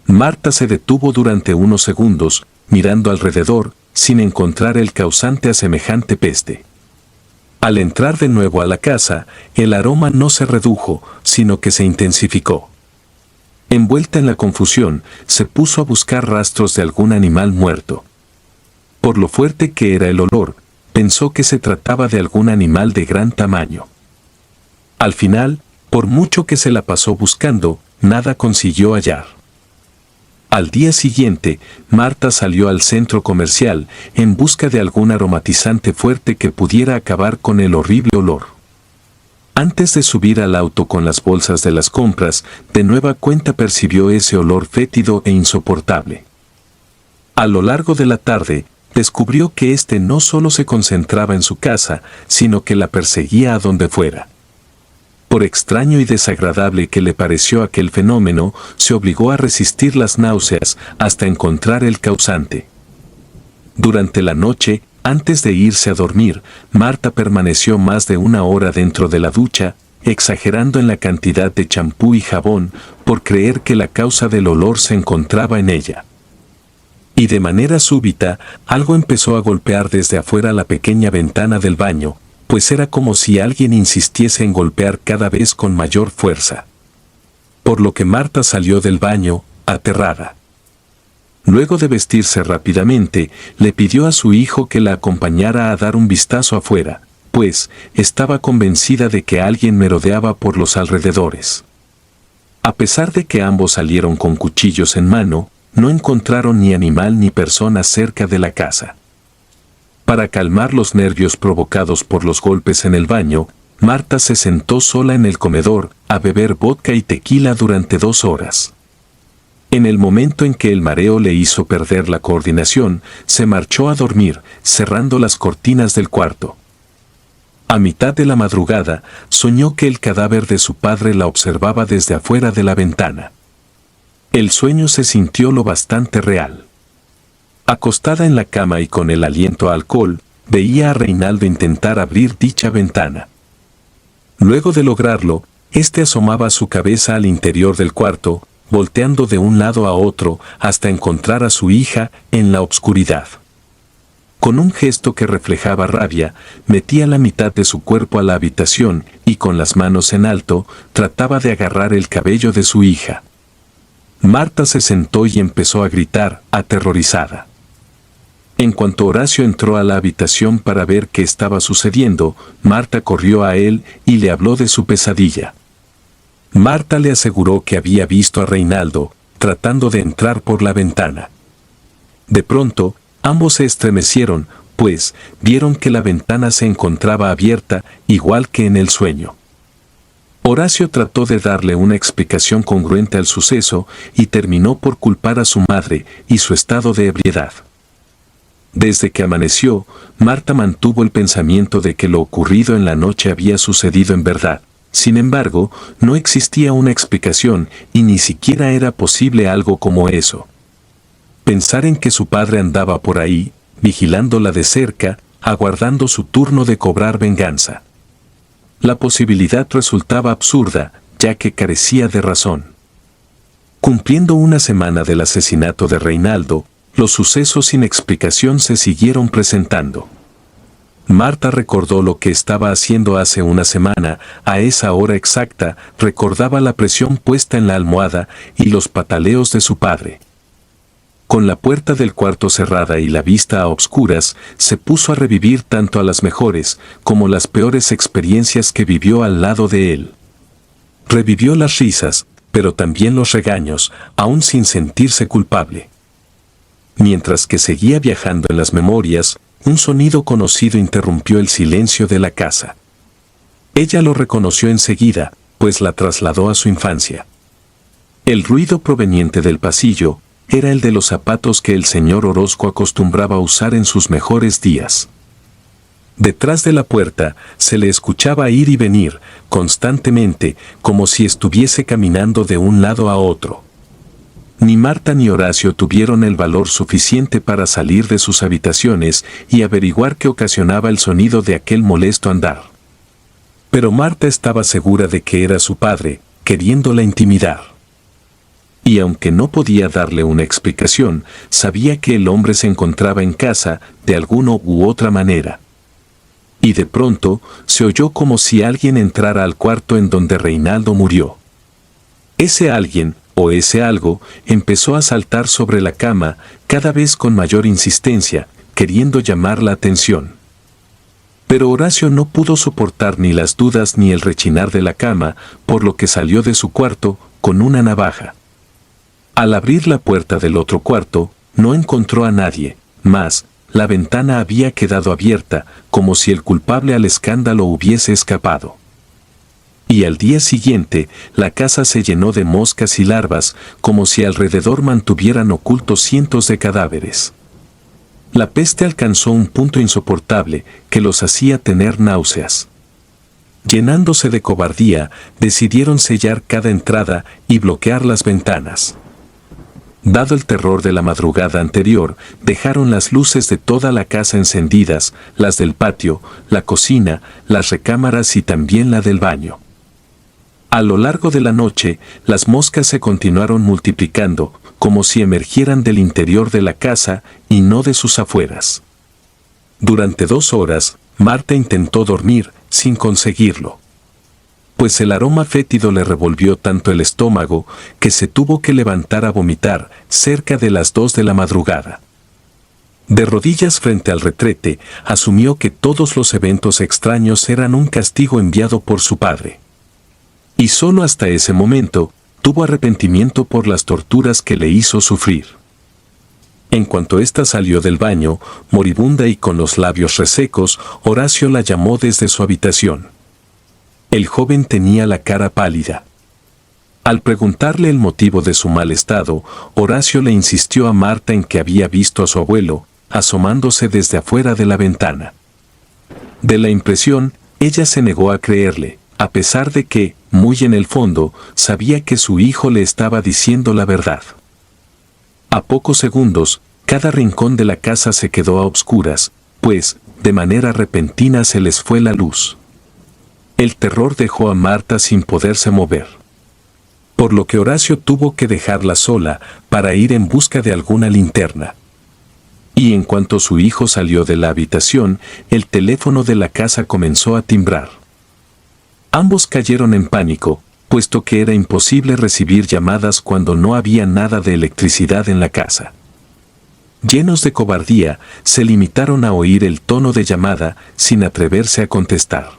Marta se detuvo durante unos segundos, mirando alrededor, sin encontrar el causante a semejante peste. Al entrar de nuevo a la casa, el aroma no se redujo, sino que se intensificó. Envuelta en la confusión, se puso a buscar rastros de algún animal muerto. Por lo fuerte que era el olor, pensó que se trataba de algún animal de gran tamaño. Al final, por mucho que se la pasó buscando, nada consiguió hallar. Al día siguiente, Marta salió al centro comercial en busca de algún aromatizante fuerte que pudiera acabar con el horrible olor. Antes de subir al auto con las bolsas de las compras, de nueva cuenta percibió ese olor fétido e insoportable. A lo largo de la tarde, descubrió que éste no solo se concentraba en su casa, sino que la perseguía a donde fuera. Por extraño y desagradable que le pareció aquel fenómeno, se obligó a resistir las náuseas hasta encontrar el causante. Durante la noche, antes de irse a dormir, Marta permaneció más de una hora dentro de la ducha, exagerando en la cantidad de champú y jabón, por creer que la causa del olor se encontraba en ella. Y de manera súbita, algo empezó a golpear desde afuera la pequeña ventana del baño, pues era como si alguien insistiese en golpear cada vez con mayor fuerza. Por lo que Marta salió del baño, aterrada. Luego de vestirse rápidamente, le pidió a su hijo que la acompañara a dar un vistazo afuera, pues estaba convencida de que alguien merodeaba por los alrededores. A pesar de que ambos salieron con cuchillos en mano, no encontraron ni animal ni persona cerca de la casa. Para calmar los nervios provocados por los golpes en el baño, Marta se sentó sola en el comedor a beber vodka y tequila durante 2 horas. En el momento en que el mareo le hizo perder la coordinación, se marchó a dormir, cerrando las cortinas del cuarto. A mitad de la madrugada, soñó que el cadáver de su padre la observaba desde afuera de la ventana. El sueño se sintió lo bastante real. Acostada en la cama y con el aliento a alcohol, veía a Reinaldo intentar abrir dicha ventana. Luego de lograrlo, éste asomaba su cabeza al interior del cuarto, volteando de un lado a otro hasta encontrar a su hija en la obscuridad. Con un gesto que reflejaba rabia, metía la mitad de su cuerpo a la habitación y con las manos en alto, trataba de agarrar el cabello de su hija. Marta se sentó y empezó a gritar, aterrorizada. En cuanto Horacio entró a la habitación para ver qué estaba sucediendo, Marta corrió a él y le habló de su pesadilla. Marta le aseguró que había visto a Reinaldo, tratando de entrar por la ventana. De pronto, ambos se estremecieron, pues vieron que la ventana se encontraba abierta, igual que en el sueño. Horacio trató de darle una explicación congruente al suceso y terminó por culpar a su madre y su estado de ebriedad. Desde que amaneció, Marta mantuvo el pensamiento de que lo ocurrido en la noche había sucedido en verdad. Sin embargo, no existía una explicación y ni siquiera era posible algo como eso. Pensar en que su padre andaba por ahí, vigilándola de cerca, aguardando su turno de cobrar venganza. La posibilidad resultaba absurda, ya que carecía de razón. Cumpliendo una semana del asesinato de Reinaldo, los sucesos sin explicación se siguieron presentando. Marta recordó lo que estaba haciendo hace una semana, a esa hora exacta, recordaba la presión puesta en la almohada y los pataleos de su padre. Con la puerta del cuarto cerrada y la vista a obscuras, se puso a revivir tanto a las mejores como las peores experiencias que vivió al lado de él. Revivió las risas, pero también los regaños, aún sin sentirse culpable. Mientras que seguía viajando en las memorias, un sonido conocido interrumpió el silencio de la casa. Ella lo reconoció enseguida, pues la trasladó a su infancia. El ruido proveniente del pasillo era el de los zapatos que el señor Orozco acostumbraba a usar en sus mejores días. Detrás de la puerta se le escuchaba ir y venir, constantemente, como si estuviese caminando de un lado a otro. Ni Marta ni Horacio tuvieron el valor suficiente para salir de sus habitaciones y averiguar qué ocasionaba el sonido de aquel molesto andar. Pero Marta estaba segura de que era su padre, queriéndola intimidar. Y aunque no podía darle una explicación, sabía que el hombre se encontraba en casa de alguna u otra manera. Y de pronto se oyó como si alguien entrara al cuarto en donde Reinaldo murió. Ese alguien, o ese algo, empezó a saltar sobre la cama, cada vez con mayor insistencia, queriendo llamar la atención. Pero Horacio no pudo soportar ni las dudas ni el rechinar de la cama, por lo que salió de su cuarto con una navaja. Al abrir la puerta del otro cuarto, no encontró a nadie, mas la ventana había quedado abierta, como si el culpable al escándalo hubiese escapado. Y al día siguiente, la casa se llenó de moscas y larvas, como si alrededor mantuvieran ocultos cientos de cadáveres. La peste alcanzó un punto insoportable que los hacía tener náuseas. Llenándose de cobardía, decidieron sellar cada entrada y bloquear las ventanas. Dado el terror de la madrugada anterior, dejaron las luces de toda la casa encendidas, las del patio, la cocina, las recámaras y también la del baño. A lo largo de la noche, las moscas se continuaron multiplicando, como si emergieran del interior de la casa y no de sus afueras. Durante 2 horas, Marta intentó dormir, sin conseguirlo. Pues el aroma fétido le revolvió tanto el estómago, que se tuvo que levantar a vomitar, cerca de las 2 de la madrugada. De rodillas frente al retrete, asumió que todos los eventos extraños eran un castigo enviado por su padre. Y solo hasta ese momento, tuvo arrepentimiento por las torturas que le hizo sufrir. En cuanto ésta salió del baño, moribunda y con los labios resecos, Horacio la llamó desde su habitación. El joven tenía la cara pálida. Al preguntarle el motivo de su mal estado, Horacio le insistió a Marta en que había visto a su abuelo, asomándose desde afuera de la ventana. De la impresión, ella se negó a creerle, a pesar de que, muy en el fondo, sabía que su hijo le estaba diciendo la verdad. A pocos segundos, cada rincón de la casa se quedó a obscuras, pues, de manera repentina se les fue la luz. El terror dejó a Marta sin poderse mover. Por lo que Horacio tuvo que dejarla sola para ir en busca de alguna linterna. Y en cuanto su hijo salió de la habitación, el teléfono de la casa comenzó a timbrar. Ambos cayeron en pánico, puesto que era imposible recibir llamadas cuando no había nada de electricidad en la casa. Llenos de cobardía, se limitaron a oír el tono de llamada sin atreverse a contestar.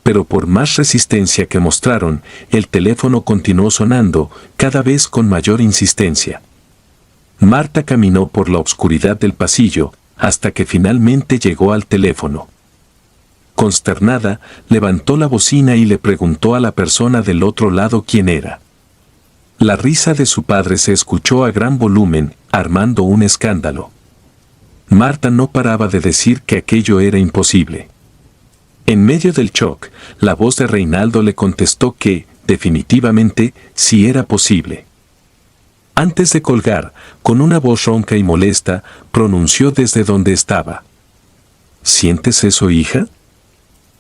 Pero por más resistencia que mostraron, el teléfono continuó sonando, cada vez con mayor insistencia. Marta caminó por la oscuridad del pasillo, hasta que finalmente llegó al teléfono. Consternada, levantó la bocina y le preguntó a la persona del otro lado quién era. La risa de su padre se escuchó a gran volumen, armando un escándalo. Marta no paraba de decir que aquello era imposible. En medio del shock, la voz de Reinaldo le contestó que, definitivamente, sí era posible. Antes de colgar, con una voz ronca y molesta, pronunció desde donde estaba. ¿Sientes eso, hija?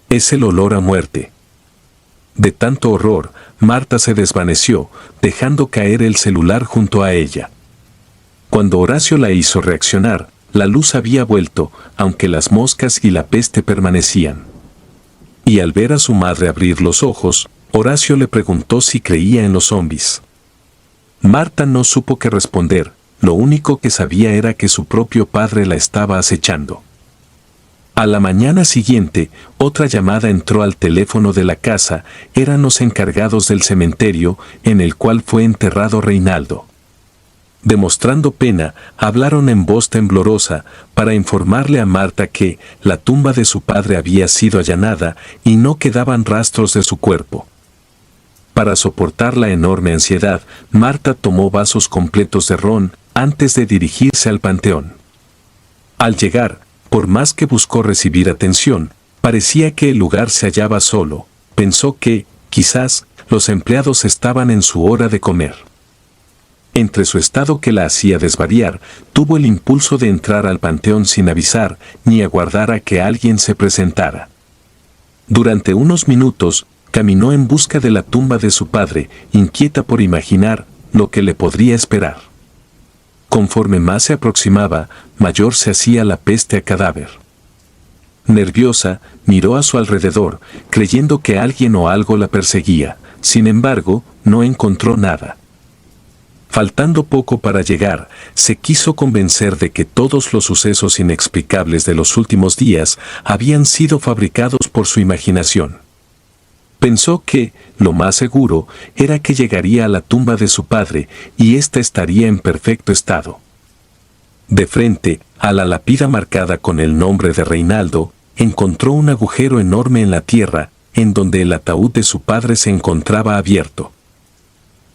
Es el olor a muerte. De tanto horror, Marta se desvaneció, dejando caer el celular junto a ella. Cuando Horacio la hizo reaccionar, la luz había vuelto, aunque las moscas y la peste permanecían. Y al ver a su madre abrir los ojos, Horacio le preguntó si creía en los zombis. Marta no supo qué responder, lo único que sabía era que su propio padre la estaba acechando. A la mañana siguiente, otra llamada entró al teléfono de la casa, eran los encargados del cementerio en el cual fue enterrado Reinaldo. Demostrando pena, hablaron en voz temblorosa para informarle a Marta que la tumba de su padre había sido allanada y no quedaban rastros de su cuerpo. Para soportar la enorme ansiedad, Marta tomó vasos completos de ron antes de dirigirse al panteón. Al llegar, por más que buscó recibir atención, parecía que el lugar se hallaba solo. Pensó que, quizás, los empleados estaban en su hora de comer. Entre su estado que la hacía desvariar, tuvo el impulso de entrar al panteón sin avisar ni aguardar a que alguien se presentara. Durante unos minutos, caminó en busca de la tumba de su padre, inquieta por imaginar lo que le podría esperar. Conforme más se aproximaba, mayor se hacía la peste a cadáver. Nerviosa, miró a su alrededor, creyendo que alguien o algo la perseguía. Sin embargo, no encontró nada. Faltando poco para llegar, se quiso convencer de que todos los sucesos inexplicables de los últimos días habían sido fabricados por su imaginación. Pensó que, lo más seguro, era que llegaría a la tumba de su padre y ésta estaría en perfecto estado. De frente, a la lápida marcada con el nombre de Reinaldo, encontró un agujero enorme en la tierra, en donde el ataúd de su padre se encontraba abierto.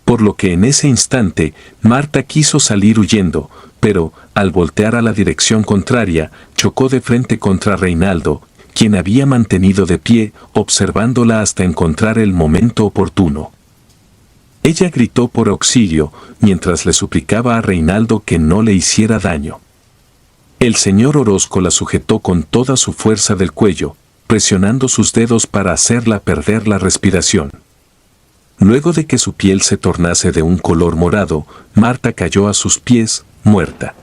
Por lo que en ese instante, Marta quiso salir huyendo, pero, al voltear a la dirección contraria, chocó de frente contra Reinaldo, quien había mantenido de pie, observándola hasta encontrar el momento oportuno. Ella gritó por auxilio, mientras le suplicaba a Reinaldo que no le hiciera daño. El señor Orozco la sujetó con toda su fuerza del cuello, presionando sus dedos para hacerla perder la respiración. Luego de que su piel se tornase de un color morado, Marta cayó a sus pies, muerta.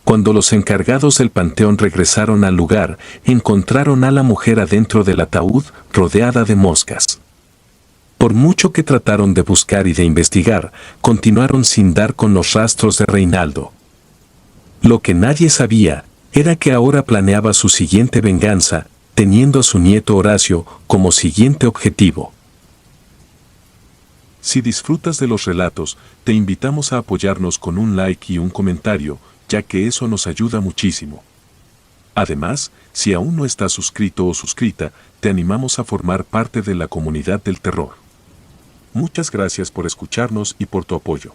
Cuando los encargados del panteón regresaron al lugar, encontraron a la mujer adentro del ataúd, rodeada de moscas. Por mucho que trataron de buscar y de investigar, continuaron sin dar con los rastros de Reinaldo. Lo que nadie sabía, era que ahora planeaba su siguiente venganza, teniendo a su nieto Horacio como siguiente objetivo. Si disfrutas de los relatos, te invitamos a apoyarnos con un like y un comentario, ya que eso nos ayuda muchísimo. Además, si aún no estás suscrito o suscrita, te animamos a formar parte de la comunidad del terror. Muchas gracias por escucharnos y por tu apoyo.